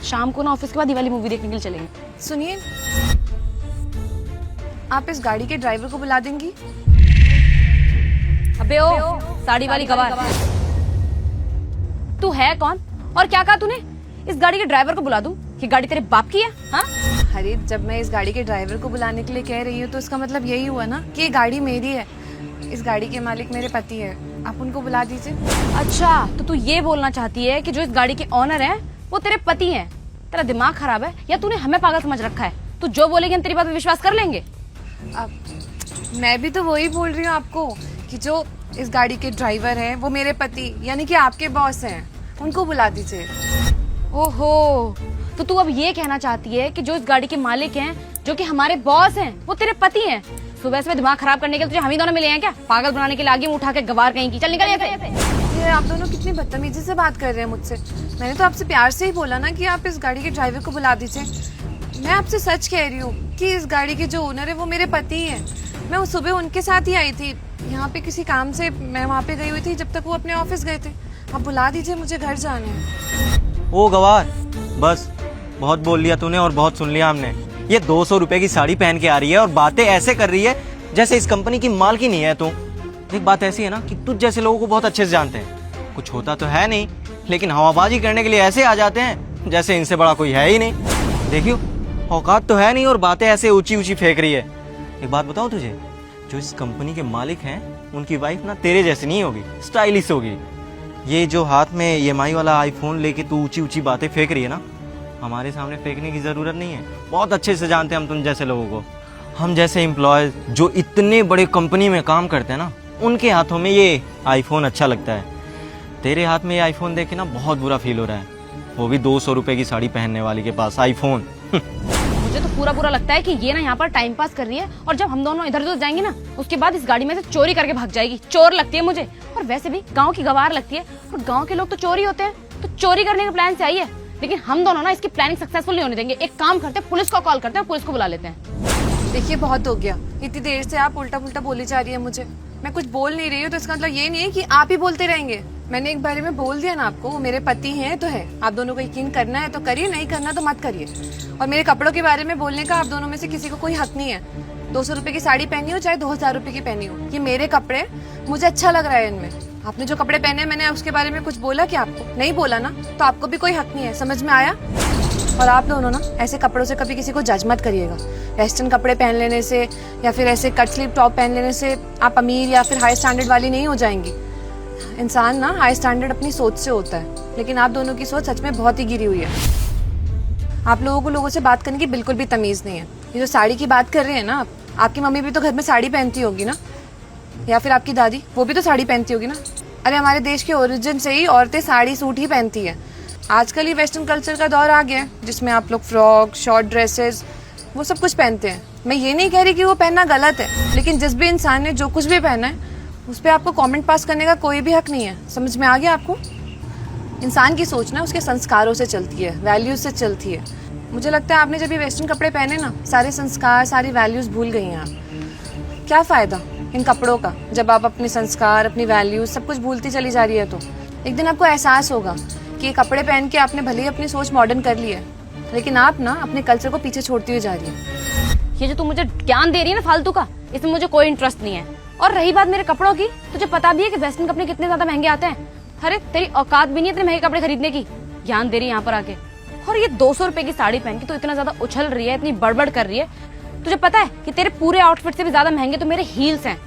शाम को ना ऑफिस के बाद ये वाली मूवी देखने के लिए चलेंगे। सुनिए, आप इस गाड़ी के ड्राइवर को बुला देंगी? अबे ओ साड़ी वाली गवार, तू है कौन और क्या कहा तूने? इस गाड़ी के ड्राइवर को बुला दूं? ये गाड़ी तेरे बाप की है? हाँ? अरे जब मैं इस गाड़ी के ड्राइवर को बुलाने के लिए कह रही हूँ तो इसका मतलब यही हुआ ना कि ये गाड़ी मेरी है। इस गाड़ी के मालिक मेरे पति है, आप उनको बुला दीजिए। अच्छा, तो तू ये बोलना चाहती है कि जो इस गाड़ी के ऑनर हैं वो तेरे पति हैं? तेरा दिमाग खराब है या तूने हमें पागल समझ रखा है? तू जो बोलेगी हम तेरी बात पे विश्वास कर लेंगे? अब मैं भी तो वही बोल रही हूँ आपको कि जो इस गाड़ी के ड्राइवर हैं वो मेरे पति यानी कि आपके बॉस हैं, उनको बुला दीजिए। ओहो, तो तू अब ये कहना चाहती है कि जो इस गाड़ी के मालिक हैं, जो कि हमारे बॉस हैं, वो तेरे पति हैं? सुबह से दिमाग खराब करने के लिए तुझे हम ही दोनों मिले हैं क्या? पागल बनाने के लिए आगे उठा के गवार कहीं की। चल निकल यहाँ से। ये आप दोनों कितनी बदतमीजी से बात कर रहे हैं मुझसे। मैंने तो आपसे प्यार से ही बोला ना कि आप इस गाड़ी के ड्राइवर को बुला दीजिए। मैं आपसे सच कह रही हूँ कि इस गाड़ी के जो ओनर है वो मेरे पति हैं। मैं उस सुबह उनके साथ ही आई थी यहाँ पे किसी काम से। मैं वहाँ पे गई हुई थी जब तक वो अपने ऑफिस गए थे। आप बुला दीजिए, मुझे घर जाना है। ओ गवार, बस बहुत बोल लिया तूने और बहुत सुन लिया हमने। ये 200 रुपए की साड़ी पहन के आ रही है और बातें ऐसे कर रही है जैसे इस कंपनी की मालकिन ही है तू। एक बात ऐसी है ना कि तुझ जैसे लोगों को बहुत अच्छे से जानते हैं। कुछ होता तो है नहीं, लेकिन हवाबाजी करने के लिए ऐसे आ जाते हैं जैसे इनसे बड़ा कोई है ही नहीं। देखियो, औकात तो है नहीं और बातें ऐसे ऊंची ऊंची फेंक रही है। एक बात बताऊं तुझे, जो इस कंपनी के मालिक हैं उनकी वाइफ ना तेरे जैसी नहीं होगी, स्टाइलिश होगी। ये जो हाथ में EMI वाला आईफोन लेके तू ऊंची ऊंची बातें फेंक रही है ना, हमारे सामने फेंकने की जरूरत नहीं है। बहुत अच्छे से जानते हैं हम तुम जैसे लोगों को। हम जैसे एम्प्लॉयज जो इतने बड़े कंपनी में काम करते हैं ना, उनके हाथों में ये आईफोन अच्छा लगता है। तेरे हाथ में ये आईफोन देख के ना बहुत बुरा फील हो रहा है, वो भी 200 रुपए की साड़ी पहनने वाली के पास आईफोन। मुझे तो पूरा बुरा लगता है कि ये ना यहाँ पर टाइम पास कर रही है और जब हम दोनों इधर उधर जाएंगे ना, उसके बाद इस गाड़ी में से चोरी करके भाग जाएगी। चोर लगती है मुझे, और वैसे भी गांव की गवार लगती है और गांव के लोग तो चोरी होते हैं, तो चोरी करने के प्लान से आई है। लेकिन हम दोनों ना इसकी प्लानिंग सक्सेसफुल नहीं होने देंगे। एक काम करते हैं, पुलिस को कॉल करते हैं, पुलिस को बुला लेते हैं। देखिए बहुत हो गया, इतनी देर से आप उल्टा पुल्टा बोली जा रही है मुझे। मैं कुछ बोल नहीं रही हूँ तो इसका मतलब ये नहीं है कि आप ही बोलते रहेंगे। मैंने एक बारे में बोल दिया ना आपको, वो मेरे पति हैं तो है। आप दोनों को यकीन करना है तो करिए, नहीं करना तो मत करिए। और मेरे कपड़ों के बारे में बोलने का आप दोनों में से किसी को कोई हक नहीं है। 200 रुपए की साड़ी पहनी हो चाहे 2000 रुपए की पहनी हो, ये मेरे कपड़े, मुझे अच्छा लग रहा है इनमें। आपने जो कपड़े पहने मैंने उसके बारे में कुछ बोला क्या आपको? नहीं बोला ना, तो आपको भी कोई हक नहीं है। समझ में आया? और आप दोनों ना ऐसे कपड़ों से कभी किसी को जज मत करिएगा। वेस्टर्न कपड़े पहन लेने से या फिर ऐसे कट स्लीव टॉप पहन लेने से आप अमीर या फिर हाई स्टैंडर्ड वाली नहीं हो जाएंगी। इंसान ना हाई स्टैंडर्ड अपनी सोच से होता है, लेकिन आप दोनों की सोच सच में बहुत ही गिरी हुई है। आप लोगों को लोगों से बात करने की बिल्कुल भी तमीज नहीं है। ये जो साड़ी की बात कर रहे हैं ना आप, आपकी मम्मी भी तो घर में साड़ी पहनती होगी ना, या फिर आपकी दादी, वो भी तो साड़ी पहनती होगी ना। अरे हमारे देश के ओरिजिन से ही औरतें साड़ी सूट ही पहनती है। आजकल ये वेस्टर्न कल्चर का दौर आ गया है जिसमें आप लोग फ्रॉक, शॉर्ट ड्रेसेस, वो सब कुछ पहनते हैं। मैं ये नहीं कह रही कि वो पहनना गलत है, लेकिन जिस भी इंसान ने जो कुछ भी पहना है उस पर आपको कमेंट पास करने का कोई भी हक नहीं है। समझ में आ गया आपको? इंसान की सोच ना उसके संस्कारों से चलती है, वैल्यूज से चलती है। मुझे लगता है आपने जब ये वेस्टर्न कपड़े पहने ना, सारे संस्कार, सारी वैल्यूज भूल गई हैं आप। क्या फायदा इन कपड़ों का जब आप अपने संस्कार, अपनी वैल्यूज सब कुछ भूलती चली जा रही है। तो एक दिन आपको एहसास होगा कि ये कपड़े पहन के आपने भले ही अपनी सोच मॉडर्न कर ली है, लेकिन आप ना अपने कल्चर को पीछे छोड़ती हुई जा रही है। ये जो तू मुझे ज्ञान दे रही है ना फालतू का, इसमें मुझे कोई इंटरेस्ट नहीं है। और रही बात मेरे कपड़ों की, तुझे पता भी है कि वेस्टर्न कपड़े कितने ज्यादा महंगे आते हैं। अरे तेरी औकात भी नहीं है इतने महंगे कपड़े खरीदने की, ज्ञान दे रही है यहाँ पर आके। और ये 200 रुपए की साड़ी पहन के तो इतना ज्यादा उछल रही है, इतनी बड़बड़ कर रही है। तुझे पता है कि तेरे पूरे आउटफिट से भी ज्यादा महंगे तो मेरे हील्स हैं।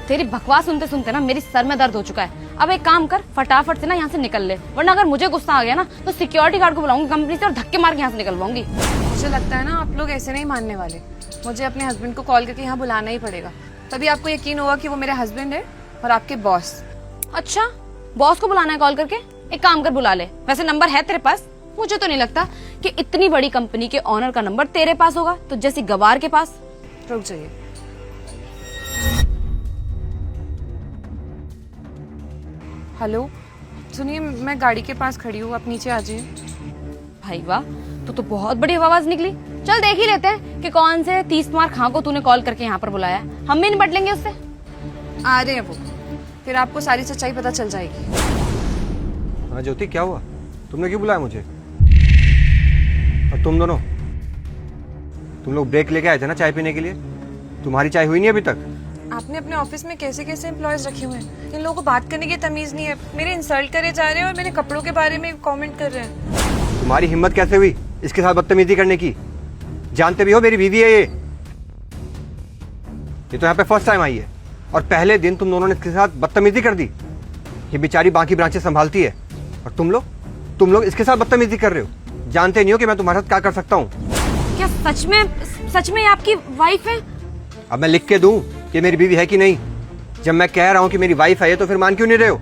तेरी बकवास सुनते सुनते ना मेरी सर में दर्द हो चुका है। अब एक काम कर, फटाफट से ना यहाँ से निकल ले, वरना अगर मुझे गुस्सा आ गया ना तो सिक्योरिटी गार्ड को बुलाऊंगी कंपनी से और धक्के मार के यहाँ से निकलवाऊंगी। मुझे लगता है ना आप लोग ऐसे नहीं मानने वाले। मुझे अपने हस्बैंड को कॉल करके यहाँ बुलाना ही पड़ेगा, तभी आपको यकीन होगा कि वो मेरे हस्बैंड है और आपके बॉस। अच्छा, बॉस को बुलाना है कॉल करके? एक काम कर, बुला ले। वैसे नंबर है तेरे पास? मुझे तो नहीं लगता कि इतनी बड़ी कंपनी के ऑनर का नंबर तेरे पास होगा, तो जैसी गवार के पास। रुक जाइए। हेलो, सुनिए, मैं गाड़ी के पास खड़ी हूँ, आप नीचे आ जाइए। भाई वाह, तो बहुत बड़ी आवाज निकली। चल देख ही लेते हैं कि कौन से 30 मार खां को तूने कॉल करके यहाँ पर बुलाया। हम भी निपट लेंगे उससे। आ रहे हैं वो, फिर आपको सारी सच्चाई पता चल जाएगी। हाँ ज्योति, क्या हुआ? तुमने क्यों बुलाया मुझे? और तुम लोग ब्रेक लेके आए थे ना चाय पीने के लिए, तुम्हारी चाय हुई नहीं अभी तक? आपने अपने ऑफिस में कैसे कैसे एम्प्लॉयज रखे हुए हैं? इन लोगों को बात करने की तमीज नहीं है, मेरे इंसल्ट करे जा रहे हैं और मेरे कपड़ों के बारे में कमेंट कर रहे हैं। तुम्हारी हिम्मत कैसे हुई इसके साथ बदतमीजी करने की? जानते भी हो मेरी बीवी है ये तो यहाँ पे फर्स्ट टाइम आई है और पहले दिन तुम दोनों ने इसके साथ बदतमीजी कर दी। ये बेचारी बाकी ब्रांचेस संभालती है और तुम लोग इसके साथ बदतमीजी कर रहे हो। जानते नहीं हो कि मैं तुम्हारे साथ क्या कर सकता हूँ? क्या सच में ये आपकी वाइफ है? अब मैं लिख के दूं कि मेरी बीवी है कि नहीं? जब मैं कह रहा हूँ कि मेरी वाइफ है तो फिर मान क्यों नहीं रहे हो?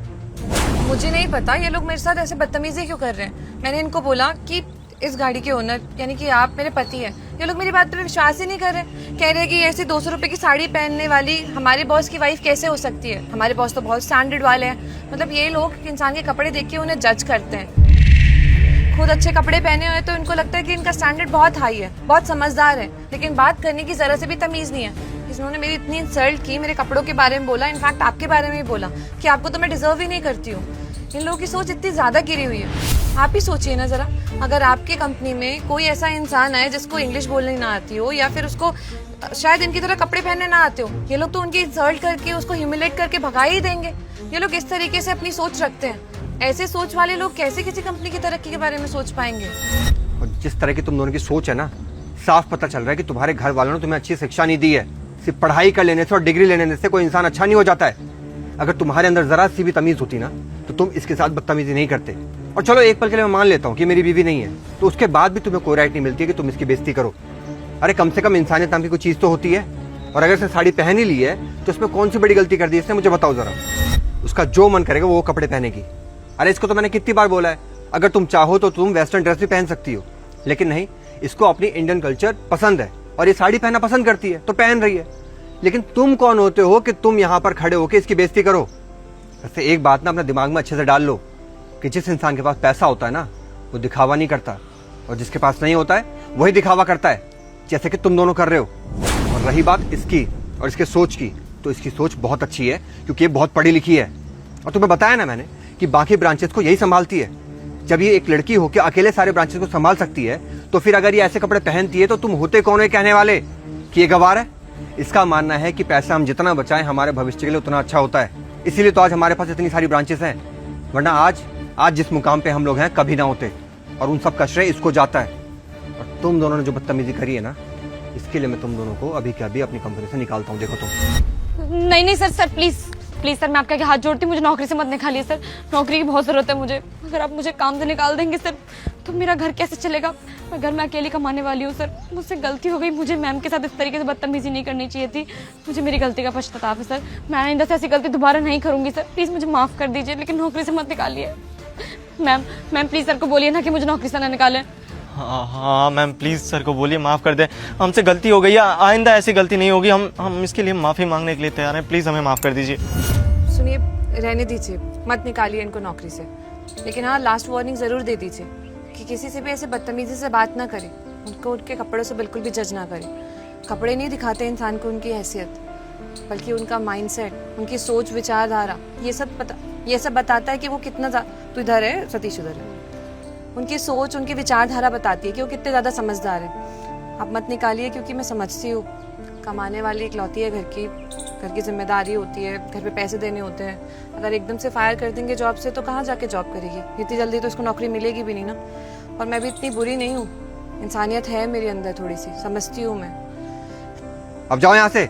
मुझे नहीं पता ये लोग मेरे साथ ऐसे बदतमीजी क्यों कर रहे हैं। मैंने इनको बोला कि इस गाड़ी के ओनर यानी कि आप मेरे पति हैं। ये लोग मेरी बात पर विश्वास ही नहीं कर रहे। कह रहे हैं कि ऐसी 200 रुपए की साड़ी पहनने वाली हमारे बॉस की वाइफ कैसे हो सकती है? हमारे बॉस तो बहुत स्टैंडर्ड वाले हैं। मतलब ये लोग इंसान के कपड़े देख के उन्हें जज करते हैं। खुद अच्छे कपड़े पहने हुए तो इनको लगता है कि इनका स्टैंडर्ड बहुत हाई है, बहुत समझदार है, लेकिन बात करने की जरा से भी तमीज नहीं है। इन्होंने मेरी इतनी इंसल्ट की, मेरे कपड़ों के बारे में बोला, इनफैक्ट आपके बारे में भी बोला कि आपको तो मैं डिजर्व ही नहीं करती हूँ। इन लोगों की सोच इतनी ज्यादा गिरी हुई है। आप ही सोचिए ना जरा, अगर आपकी कंपनी में कोई ऐसा इंसान है जिसको इंग्लिश बोलने ना आती हो या फिर उसको शायद इनकी तरह कपड़े पहनने ना आते हो, ये लोग तो उनकी इंसल्ट करके उसको ह्यूमिलेट करके भगा ही देंगे। ये लोग इस तरीके से अपनी सोच रखते हैं। ऐसे सोच वाले लोग कैसे किसी कंपनी की तरक्की के बारे में सोच पाएंगे? और जिस तरह की तुम दोनों की सोच है ना, साफ पता चल रहा है कि तुम्हारे घर वालों ने तुम्हें अच्छी शिक्षा नहीं दी है। सिर्फ पढ़ाई कर लेने से और डिग्री लेने से कोई इंसान अच्छा नहीं हो जाता है। अगर तुम्हारे अंदर जरा सी भी तमीज होती ना तो तुम इसके साथ बदतमीजी नहीं करते। और चलो एक पल के लिए मैं मान लेता हूँ कि मेरी बीवी नहीं है, तो उसके बाद भी तुम्हें कोई राइट नहीं मिलती है कि तुम इसकी बेइज्जती करो। अरे कम से कम इंसानियत नाम की कोई चीज तो होती है। और अगर इसने साड़ी पहन ही ली है तो उसमें कौन सी बड़ी गलती कर दी इसने, मुझे बताओ जरा। उसका जो मन करेगा वो कपड़े पहनेगी। अरे इसको तो मैंने कितनी बार बोला है, अगर तुम चाहो तो तुम वेस्टर्न ड्रेस भी पहन सकती हो, लेकिन नहीं, इसको अपनी इंडियन कल्चर पसंद है और ये साड़ी पहनना पसंद करती है तो पहन रही है। लेकिन तुम कौन होते हो कि तुम यहाँ पर खड़े होकर इसकी बेइज्जती करो? वैसे एक बात ना अपने दिमाग में अच्छे से डाल लो कि जिस इंसान के पास पैसा होता है ना वो दिखावा नहीं करता, और जिसके पास नहीं होता है वही दिखावा करता है, जैसे कि तुम दोनों कर रहे हो। और रही बात इसकी और इसके सोच की, तो इसकी सोच बहुत अच्छी है क्योंकि ये बहुत पढ़ी लिखी है। और तुम्हें बताया ना मैंने कि बाकी ब्रांचेस को यही संभालती है। जब ये एक लड़की होकर अकेले सारे ब्रांचेस को संभाल सकती है तो फिर अगर ये ऐसे कपड़े पहनती है तो तुम होते कौन है कहने वाले कि ये गवार है? इसका मानना है कि पैसा हम जितना बचाएं हमारे भविष्य के लिए उतना अच्छा होता है। इसीलिए तो आज हमारे पास इतनी सारी ब्रांचेस हैं, वरना आज जिस मुकाम पे हम लोग हैं कभी ना होते। और उन सब का श्रेय इसको जाता है। और तुम दोनों ने जो बदतमीजी करी है ना, इसके लिए मैं तुम दोनों को अभी के अभी अपनी कंपनी से निकालता हूँ। देखो तुम। नहीं सर प्लीज सर, मैं आपके आगे हाथ जोड़ती हूँ, मुझे नौकरी से मत निकालिए सर। नौकरी की बहुत जरूरत है मुझे। अगर आप मुझे काम से निकाल देंगे सर तो मेरा घर कैसे चलेगा? मैं घर में अकेली कमाने वाली हूँ सर। मुझसे गलती हो गई, मुझे मैम के साथ इस तरीके से बदतमीजी नहीं करनी चाहिए थी। मुझे मेरी गलती का पछतावा है सर। मैं आइंदा से ऐसी गलती दोबारा नहीं करूंगी सर। प्लीज मुझे माफ कर दीजिए, लेकिन नौकरी से मत निकालिए। मैम प्लीज सर को बोलिए ना कि मुझे नौकरी से ना निकालें। हाँ मैम, प्लीज सर को बोलिए माफ कर दे। हमसे गलती हो गई है, आइंदा ऐसी गलती नहीं होगी। हम इसके लिए माफी मांगने के लिए तैयार हैं। प्लीज हमें माफ कर दीजिए। सुनिए, रहने दीजिए, मत निकालिए इनको नौकरी से। लेकिन हाँ, लास्ट वार्निंग जरूर दे दीजिए कि किसी से भी ऐसे बदतमीजी से बात ना करें। उनको उनके कपड़ों से बिल्कुल भी जज ना करें। कपड़े नहीं दिखाते इंसान को उनकी हैसियत, बल्कि उनका माइंडसेट, उनकी सोच, विचारधारा, ये सब बताता है कि वो कितना तू इधर है सतीश, उधर है। उनकी सोच, उनकी विचारधारा बताती है कि वो कितने ज्यादा समझदार है। आप मत निकालिए, क्योंकि मैं समझती हूँ कमाने वाली इकलौती है, घर की जिम्मेदारी होती है, घर पे पैसे देने होते हैं। अगर एकदम से फायर कर देंगे जॉब से तो कहाँ जाके जॉब करेगी? इतनी जल्दी तो उसको नौकरी मिलेगी भी नहीं ना। और मैं भी इतनी बुरी नहीं हूँ, इंसानियत है मेरे अंदर थोड़ी सी, समझती हूँ मैं। अब जाओ यहाँ से।